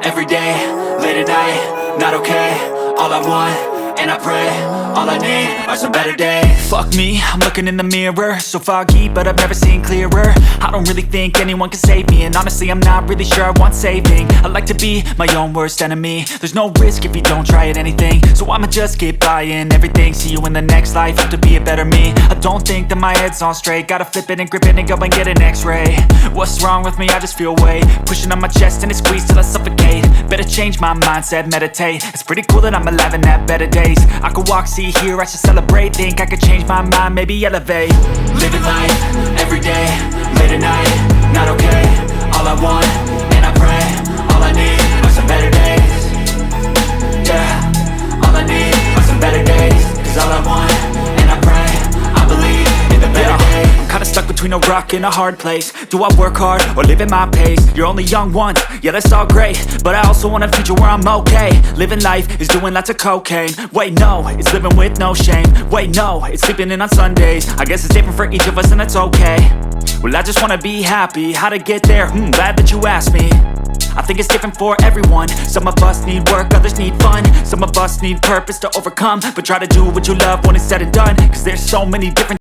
every day, late at night, not okay. All I want, and I pray, all I need are some better days. Fuck me, I'm looking in the mirror, so foggy, but I've never seen clearer. I don't really think anyone can save me, and honestly I'm not really sure I want saving. I like to be my own worst enemy. There's no risk if you don't try at anything, so I'ma just keep buying everything. See you in the next life, have to be a better me. I don't think that my head's on straight, gotta flip it and grip it and go and get an x-ray. What's wrong with me? I just feel weight pushing on my chest and it squeezes till I suffocate. Better change my mindset, meditate. It's pretty cool that I'm alive and have better days. I could walk, see, hear, I should celebrate. Think I could change my mind, maybe elevate. Living life, every day, late at night, not okay. All I want, and I pray, all I need are some better days. Yeah, all I need are some better days. Cause all I want, and I pray, I believe in the better days. I'm kinda stuck between a rock and a hard place. Do I work hard or live at my pace? You're only young once, yeah that's all great, but I also want a future where I'm okay. Living life is doing lots of cocaine. Wait no, it's living with no shame. Wait no, it's sleeping in on Sundays. I guess it's different for each of us and that's okay. Well I just wanna be happy, how to get there? Glad that you asked me. I think it's different for everyone. Some of us need work, others need fun. Some of us need purpose to overcome, but try to do what you love when it's said and done. Cause there's so many different